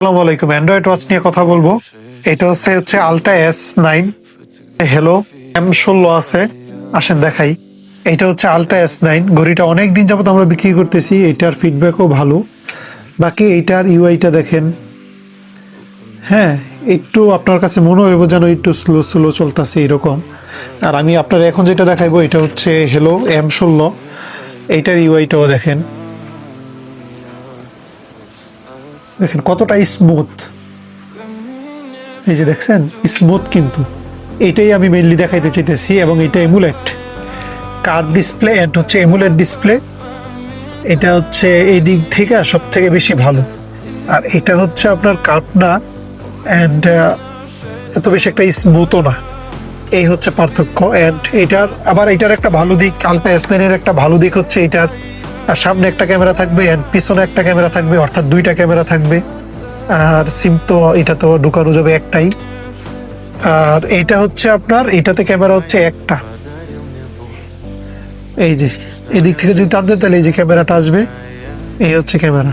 আসসালামু আলাইকুম। Android watch নিয়ে কথা বলবো। এটা হচ্ছে আলট্রা S9 হ্যালো M16 আছে। আসেন দেখাই। এটা হচ্ছে আলট্রা S9 ঘড়িটা অনেক দিন যাবত আমরা বিক্রি করতেছি। এটার ফিডব্যাকও ভালো। বাকি এইটার ইউআইটা দেখেন। হ্যাঁ, একটু আপনার কাছে মনে হইব যেন একটু স্লো স্লো চলতেছে এরকম। আর আমি আপনার এখন যেটা দেখাইবো এটা হচ্ছে হ্যালো M16। এইটার ইউআইটাও দেখেন দেখেন কতটা স্মুথ। এই যে দেখছেন স্মুথ, কিন্তু এইটাই আমি মেইনলি দেখাইতে চাইতেছি। এবং এটা এমুলেট কার্ভ ডিসপ্লে এন্ড হচ্ছে এমুলেট ডিসপ্লে। এটা হচ্ছে এই দিক থেকে সব থেকে বেশি ভালো। আর এটা হচ্ছে আপনার কার্ভ না, অ্যান্ড এত বেশি একটা স্মুথও না। এই হচ্ছে পার্থক্য। অ্যান্ড এটার একটা ভালো দিক, আলট্রা S9 একটা ভালো দিক হচ্ছে এটার সামনে একটা ক্যামেরা থাকবে অ্যান্ড পিছনে একটা ক্যামেরা থাকবে, অর্থাৎ দুইটা ক্যামেরা থাকবে। আর সিম তো এটা তো ঢুকানো যাবে একটাই। আর এইটা হচ্ছে আপনার এটাতে ক্যামেরা হচ্ছে একটা। এই যে এদিক থেকে যদি টানতে তাহলে এই যে ক্যামেরাটা আসবে। এই হচ্ছে ক্যামেরা।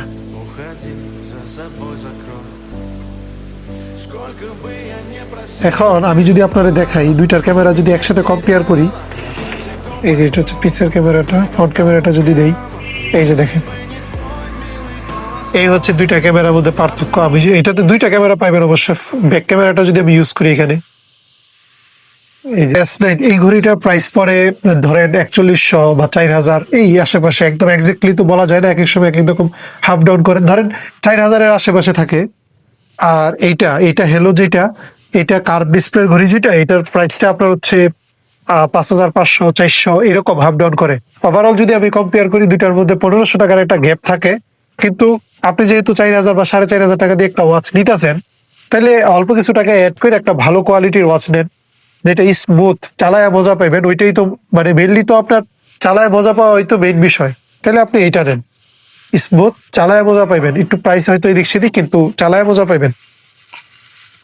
এখন আমি যদি আপনারা দেখাই দুইটার ক্যামেরা যদি একসাথে কম্পেয়ার করি, এই যে এটা হচ্ছে পিছের ক্যামেরাটা, ফ্রন্ট ক্যামেরাটা যদি দেই, এই যে দেখেন এই হচ্ছে দুইটা ক্যামেরার মধ্যে পার্থক্য। আমি এটাতে দুইটা ক্যামেরা পাইবেন অবশ্য। ব্যাক ক্যামেরাটা যদি আমি ইউজ করি এখানে, এই যে S9 এই ঘড়িটার প্রাইস পড়ে ধরেন 4100 বা 4000 এই আশেপাশে। একদম এক্স্যাক্টলি তো বলা যায় না, এক এক সময় এক এক রকম হাফ ডাউন করেন, ধরেন 4000-এর আশেপাশে থাকে। আর এইটা এটা হ্যালো যেটা, এটা কার্ভ ডিসপ্লে ঘড়ি যেটা, এটার প্রাইসটা আপনার হচ্ছে 5500 400 এরকম হাফ ডাউন করে। ওভারঅল যদি আমি কম্পেয়ার করি দুইটার মধ্যে 1500 টাকার একটা গ্যাপ থাকে। কিন্তু আপনি যেহেতু 4000 বা 4500 টাকা দিয়ে একটা ওয়াচ নিতেছেন, তাহলে অল্প কিছু টাকা অ্যাড করে একটা ভালো কোয়ালিটির ওয়াচ নেন, যেটা স্মুথ চালায় মজা পাইবেন। ওইটাই তো মানে মেনলি তো আপনার চালায় মজা পাওয়া হয়তো মেইন বিষয়। তাহলে আপনি এইটা নেন, স্মুথ চালায় মজা পাইবেন। একটু প্রাইস হয়তো এদিক সেদিক, কিন্তু চালায় মজা পাইবেন।